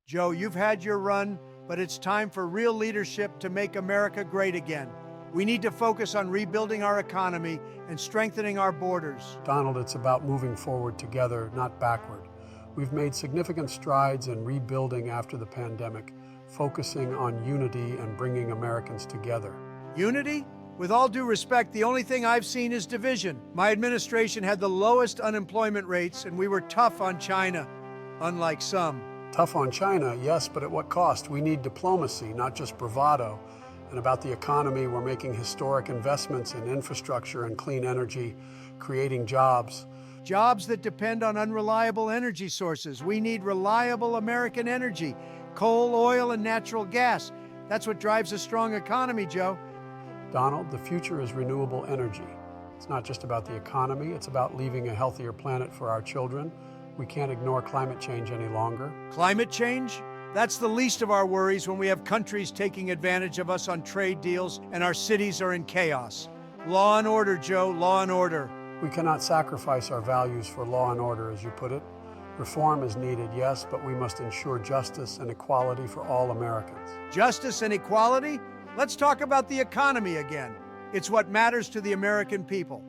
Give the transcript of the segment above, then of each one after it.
Joe, you've had your run, but it's time for real leadership to make America great again. We need to focus on rebuilding our economy and strengthening our borders. Donald, it's about moving forward together, not backward. We've made significant strides in rebuilding after the pandemic, focusing on unity and bringing Americans together. Unity? With all due respect, the only thing I've seen is division. My administration had the lowest unemployment rates, and we were tough on China, unlike some. Tough on China, yes, but at what cost? We need diplomacy, not just bravado. And about the economy, we're making historic investments in infrastructure and clean energy, creating jobs. Jobs that depend on unreliable energy sources. We need reliable American energy, coal, oil, and natural gas. That's what drives a strong economy, Joe. Donald, the future is renewable energy. It's not just about the economy, it's about leaving a healthier planet for our children. We can't ignore climate change any longer. Climate change? That's the least of our worries when we have countries taking advantage of us on trade deals and our cities are in chaos. Law and order, Joe, law and order. We cannot sacrifice our values for law and order, as you put it. Reform is needed, yes, but we must ensure justice and equality for all Americans. Justice and equality? Let's talk about the economy again. It's what matters to the American people.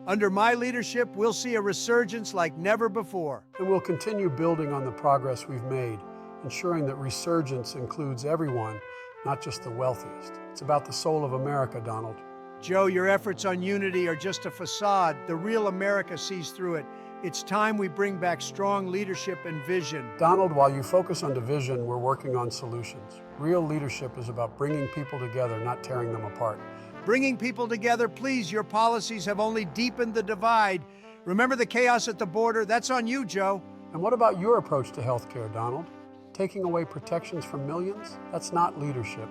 Under my leadership, we'll see a resurgence like never before. And we'll continue building on the progress we've made, ensuring that resurgence includes everyone, not just the wealthiest. It's about the soul of America, Donald. Joe, your efforts on unity are just a facade. The real America sees through it. It's time we bring back strong leadership and vision. Donald, while you focus on division, we're working on solutions. Real leadership is about bringing people together, not tearing them apart. Bringing people together, please. Your policies have only deepened the divide. Remember the chaos at the border? That's on you, Joe. And what about your approach to healthcare, Donald? Taking away protections from millions? That's not leadership.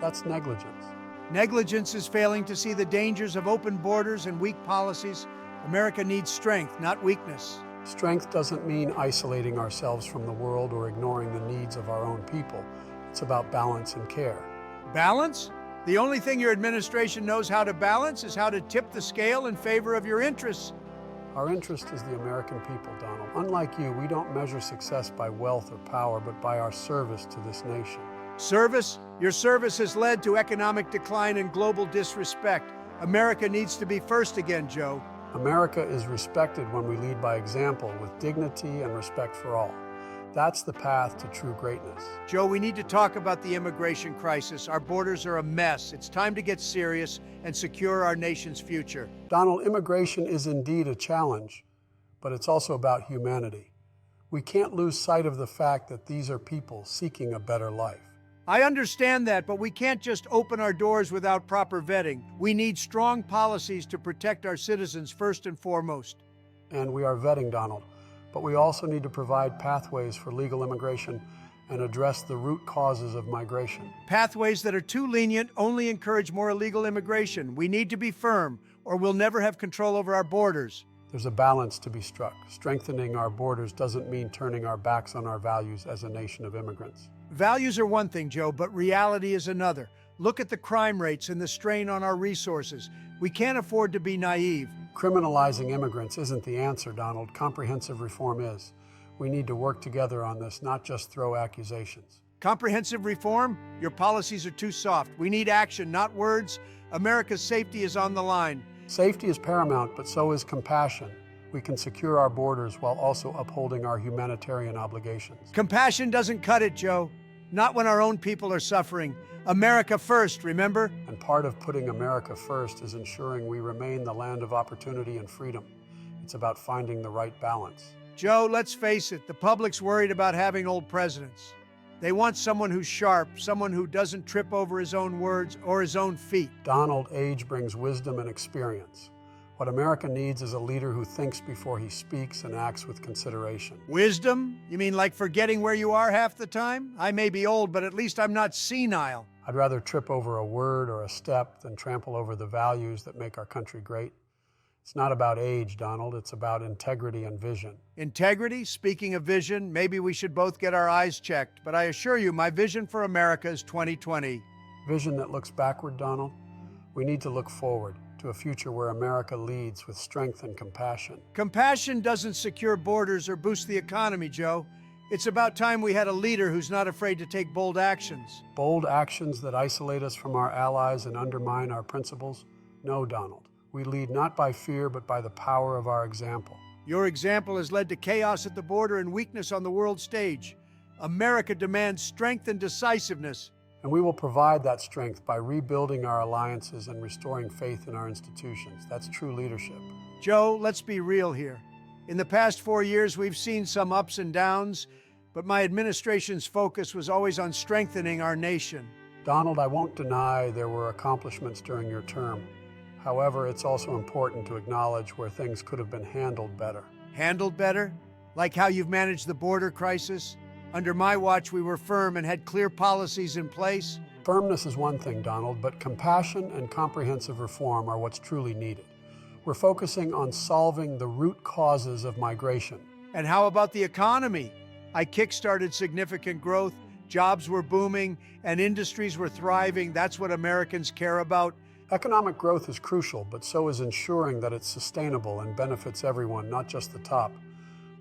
That's negligence. Negligence is failing to see the dangers of open borders and weak policies. America needs strength, not weakness. Strength doesn't mean isolating ourselves from the world or ignoring the needs of our own people. It's about balance and care. Balance? The only thing your administration knows how to balance is how to tip the scale in favor of your interests. Our interest is the American people, Donald. Unlike you, we don't measure success by wealth or power, but by our service to this nation. Service? Your service has led to economic decline and global disrespect. America needs to be first again, Joe. America is respected when we lead by example with dignity and respect for all. That's the path to true greatness. Joe, we need to talk about the immigration crisis. Our borders are a mess. It's time to get serious and secure our nation's future. Donald, immigration is indeed a challenge, but it's also about humanity. We can't lose sight of the fact that these are people seeking a better life. I understand that, but we can't just open our doors without proper vetting. We need strong policies to protect our citizens first and foremost. And we are vetting, Donald. But we also need to provide pathways for legal immigration and address the root causes of migration. Pathways that are too lenient only encourage more illegal immigration. We need to be firm, or we'll never have control over our borders. There's a balance to be struck. Strengthening our borders doesn't mean turning our backs on our values as a nation of immigrants. Values are one thing, Joe, but reality is another. Look at the crime rates and the strain on our resources. We can't afford to be naive. Criminalizing immigrants isn't the answer, Donald. Comprehensive reform is. We need to work together on this, not just throw accusations. Comprehensive reform? Your policies are too soft. We need action, not words. America's safety is on the line. Safety is paramount, but so is compassion. We can secure our borders while also upholding our humanitarian obligations. Compassion doesn't cut it, Joe. Not when our own people are suffering. America first, remember? And part of putting America first is ensuring we remain the land of opportunity and freedom. It's about finding the right balance. Joe, let's face it, the public's worried about having old presidents. They want someone who's sharp, someone who doesn't trip over his own words or his own feet. Donald, age brings wisdom and experience. What America needs is a leader who thinks before he speaks and acts with consideration. Wisdom? You mean like forgetting where you are half the time? I may be old, but at least I'm not senile. I'd rather trip over a word or a step than trample over the values that make our country great. It's not about age, Donald. It's about integrity and vision. Integrity? Speaking of vision, maybe we should both get our eyes checked. But I assure you, my vision for America is 2020. Vision that looks backward, Donald? We need to look forward to a future where America leads with strength and compassion. Compassion doesn't secure borders or boost the economy, Joe. It's about time we had a leader who's not afraid to take bold actions. Bold actions that isolate us from our allies and undermine our principles? No, Donald. We lead not by fear, but by the power of our example. Your example has led to chaos at the border and weakness on the world stage. America demands strength and decisiveness. And we will provide that strength by rebuilding our alliances and restoring faith in our institutions. That's true leadership. Joe, let's be real here. In the past 4 years, we've seen some ups and downs, but my administration's focus was always on strengthening our nation. Donald, I won't deny there were accomplishments during your term. However, it's also important to acknowledge where things could have been handled better. Handled better? Like how you've managed the border crisis? Under my watch, we were firm and had clear policies in place. Firmness is one thing, Donald, but compassion and comprehensive reform are what's truly needed. We're focusing on solving the root causes of migration. And how about the economy? I kick-started significant growth, jobs were booming, and industries were thriving. That's what Americans care about. Economic growth is crucial, but so is ensuring that it's sustainable and benefits everyone, not just the top.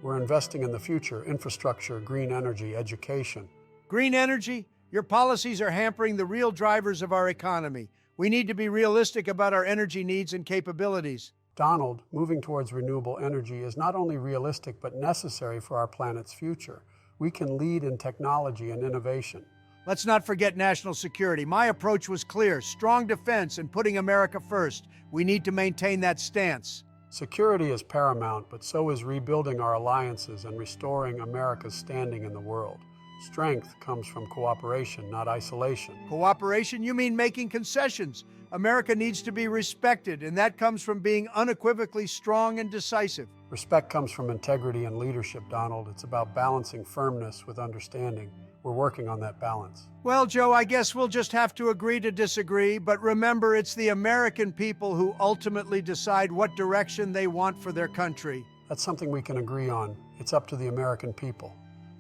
We're investing in the future: infrastructure, green energy, education. Green energy? Your policies are hampering the real drivers of our economy. We need to be realistic about our energy needs and capabilities. Donald, moving towards renewable energy is not only realistic but necessary for our planet's future. We can lead in technology and innovation. Let's not forget national security. My approach was clear: strong defense and putting America first. We need to maintain that stance. Security is paramount, but so is rebuilding our alliances and restoring America's standing in the world. Strength comes from cooperation, not isolation. Cooperation? You mean making concessions? America needs to be respected, and that comes from being unequivocally strong and decisive. Respect comes from integrity and leadership, Donald. It's about balancing firmness with understanding. We're working on that balance. Well, Joe, I guess we'll just have to agree to disagree, but remember, it's the American people who ultimately decide what direction they want for their country. That's something we can agree on. It's up to the American people.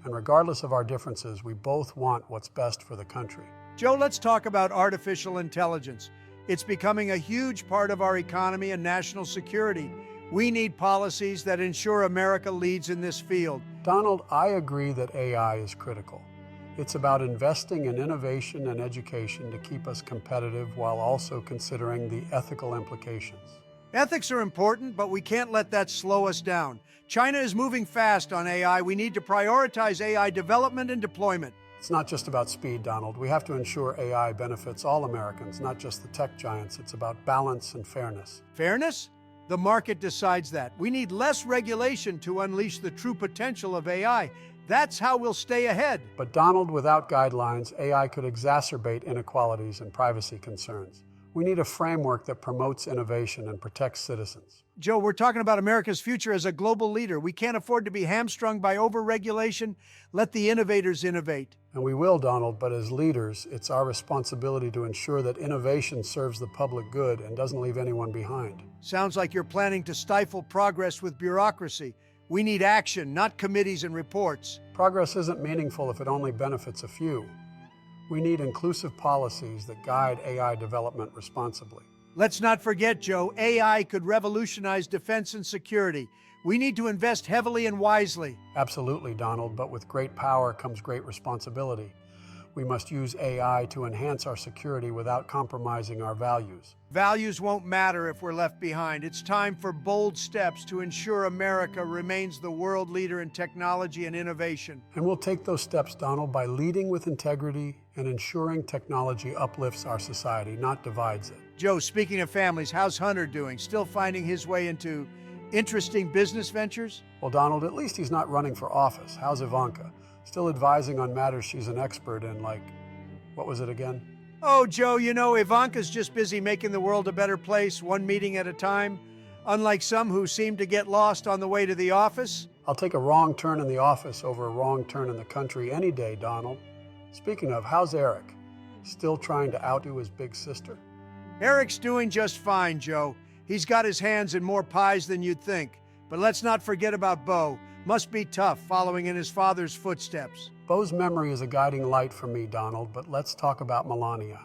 And regardless of our differences, we both want what's best for the country. Joe, let's talk about artificial intelligence. It's becoming a huge part of our economy and national security. We need policies that ensure America leads in this field. Donald, I agree that AI is critical. It's about investing in innovation and education to keep us competitive while also considering the ethical implications. Ethics are important, but we can't let that slow us down. China is moving fast on AI. We need to prioritize AI development and deployment. It's not just about speed, Donald. We have to ensure AI benefits all Americans, not just the tech giants. It's about balance and fairness. Fairness? The market decides that. We need less regulation to unleash the true potential of AI. That's how we'll stay ahead. But Donald, without guidelines, AI could exacerbate inequalities and privacy concerns. We need a framework that promotes innovation and protects citizens. Joe, we're talking about America's future as a global leader. We can't afford to be hamstrung by over-regulation. Let the innovators innovate. And we will, Donald, but as leaders, it's our responsibility to ensure that innovation serves the public good and doesn't leave anyone behind. Sounds like you're planning to stifle progress with bureaucracy. We need action, not committees and reports. Progress isn't meaningful if it only benefits a few. We need inclusive policies that guide AI development responsibly. Let's not forget, Joe, AI could revolutionize defense and security. We need to invest heavily and wisely. Absolutely, Donald, but with great power comes great responsibility. We must use AI to enhance our security without compromising our values. Values won't matter if we're left behind. It's time for bold steps to ensure America remains the world leader in technology and innovation. And we'll take those steps, Donald, by leading with integrity and ensuring technology uplifts our society, not divides it. Joe, speaking of families, how's Hunter doing? Still finding his way into interesting business ventures? Well, Donald, at least he's not running for office. How's Ivanka? Still advising on matters she's an expert in, like, what was it again? Oh, Joe, you know, Ivanka's just busy making the world a better place, one meeting at a time. Unlike some who seem to get lost on the way to the office. I'll take a wrong turn in the office over a wrong turn in the country any day, Donald. Speaking of, how's Eric? Still trying to outdo his big sister? Eric's doing just fine, Joe. He's got his hands in more pies than you'd think. But let's not forget about Bo. Must be tough following in his father's footsteps. Bo's memory is a guiding light for me, Donald, but let's talk about Melania.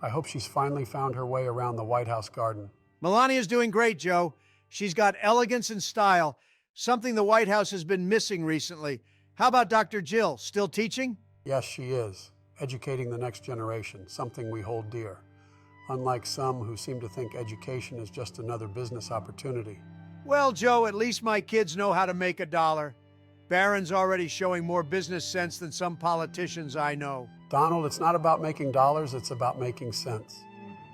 I hope she's finally found her way around the White House garden. Melania's doing great, Joe. She's got elegance and style, something the White House has been missing recently. How about Dr. Jill, still teaching? Yes, she is. Educating the next generation, something we hold dear. Unlike some who seem to think education is just another business opportunity. Well, Joe, at least my kids know how to make a dollar. Barron's already showing more business sense than some politicians I know. Donald, it's not about making dollars, it's about making sense.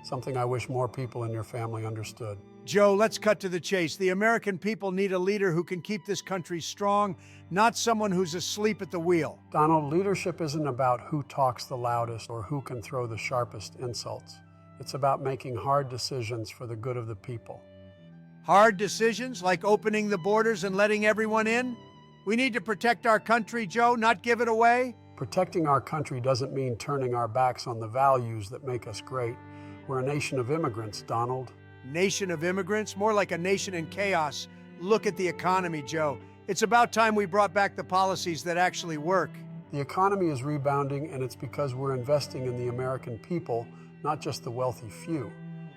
Something I wish more people in your family understood. Joe, let's cut to the chase. The American people need a leader who can keep this country strong, not someone who's asleep at the wheel. Donald, leadership isn't about who talks the loudest or who can throw the sharpest insults. It's about making hard decisions for the good of the people. Hard decisions like opening the borders and letting everyone in? We need to protect our country, Joe, not give it away. Protecting our country doesn't mean turning our backs on the values that make us great. We're a nation of immigrants, Donald. Nation of immigrants? More like a nation in chaos. Look at the economy, Joe. It's about time we brought back the policies that actually work. The economy is rebounding, and it's because we're investing in the American people, not just the wealthy few.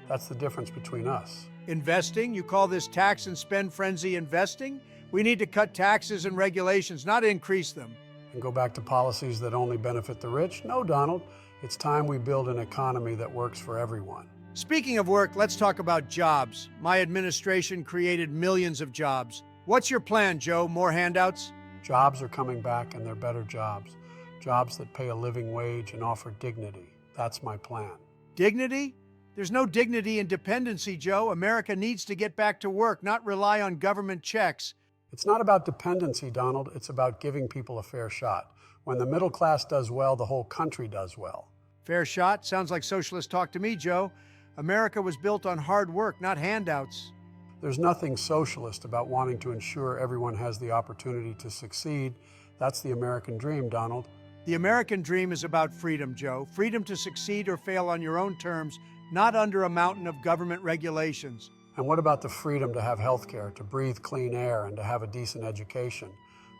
That's the difference between us. Investing? You call this tax and spend frenzy investing? We need to cut taxes and regulations, not increase them. And go back to policies that only benefit the rich? No, Donald. It's time we build an economy that works for everyone. Speaking of work, let's talk about jobs. My administration created millions of jobs. What's your plan, Joe? More handouts? Jobs are coming back, and they're better jobs. Jobs that pay a living wage and offer dignity. That's my plan. Dignity? There's no dignity in dependency, Joe. America needs to get back to work, not rely on government checks. It's not about dependency, Donald. It's about giving people a fair shot. When the middle class does well, the whole country does well. Fair shot? Sounds like socialist talk to me, Joe. America was built on hard work, not handouts. There's nothing socialist about wanting to ensure everyone has the opportunity to succeed. That's the American dream, Donald. The American dream is about freedom, Joe. Freedom to succeed or fail on your own terms, not under a mountain of government regulations. And what about the freedom to have health care, to breathe clean air, and to have a decent education?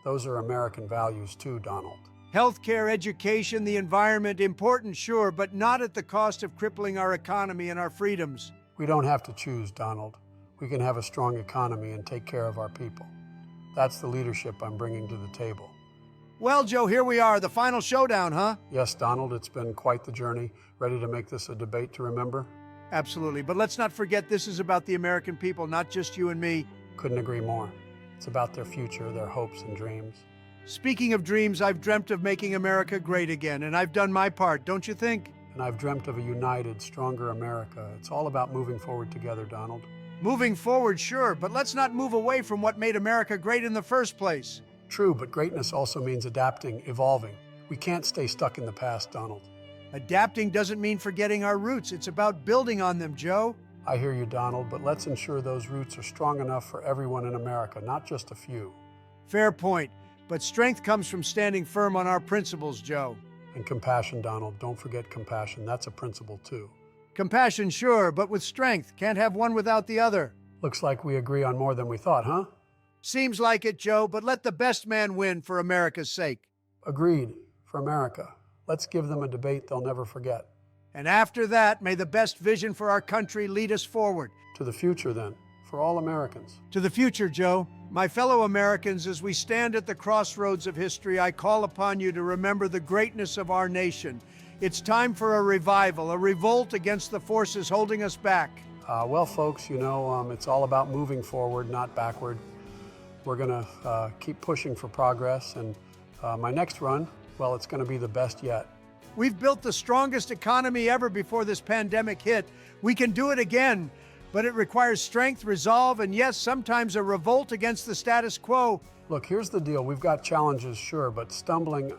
Those are American values too, Donald. Healthcare, education, the environment, important, sure, but not at the cost of crippling our economy and our freedoms. We don't have to choose, Donald. We can have a strong economy and take care of our people. That's the leadership I'm bringing to the table. Well, Joe, here we are, the final showdown, huh? Yes, Donald, it's been quite the journey. Ready to make this a debate to remember? Absolutely, but let's not forget this is about the American people, not just you and me. Couldn't agree more. It's about their future, their hopes and dreams. Speaking of dreams, I've dreamt of making America great again, and I've done my part, don't you think? And I've dreamt of a united, stronger America. It's all about moving forward together, Donald. Moving forward, sure, but let's not move away from what made America great in the first place. True, but greatness also means adapting, evolving. We can't stay stuck in the past, Donald. Adapting doesn't mean forgetting our roots. It's about building on them, Joe. I hear you, Donald, but let's ensure those roots are strong enough for everyone in America, not just a few. Fair point, but strength comes from standing firm on our principles, Joe. And compassion, Donald. Don't forget compassion. That's a principle, too. Compassion, sure, but with strength. Can't have one without the other. Looks like we agree on more than we thought, huh? Seems like it, Joe, but let the best man win for America's sake. Agreed. For America. Let's give them a debate they'll never forget. And after that, may the best vision for our country lead us forward. To the future, then, for all Americans. To the future, Joe. My fellow Americans, as we stand at the crossroads of history, I call upon you to remember the greatness of our nation. It's time for a revival, a revolt against the forces holding us back. Well, folks, it's all about moving forward, not backward. We're going to keep pushing for progress, and my next run, well, it's going to be the best yet. We've built the strongest economy ever before this pandemic hit. We can do it again, but it requires strength, resolve, and yes, sometimes a revolt against the status quo. Look, here's the deal. We've got challenges, sure, but stumbling,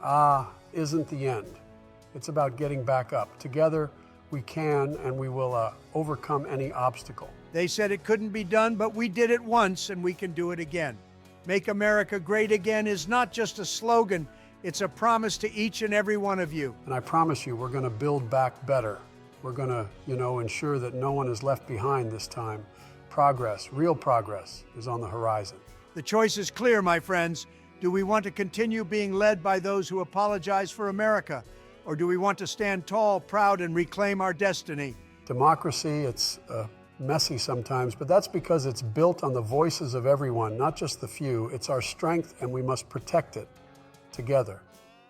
isn't the end. It's about getting back up. Together, we can and we will overcome any obstacle. They said it couldn't be done, but we did it once, and we can do it again. Make America Great Again is not just a slogan. It's a promise to each and every one of you. And I promise you, we're going to build back better. We're going to, ensure that no one is left behind this time. Progress, real progress, is on the horizon. The choice is clear, my friends. Do we want to continue being led by those who apologize for America? Or do we want to stand tall, proud, and reclaim our destiny? Democracy, it's messy sometimes, but that's because it's built on the voices of everyone, not just the few. It's our strength, and we must protect it. together.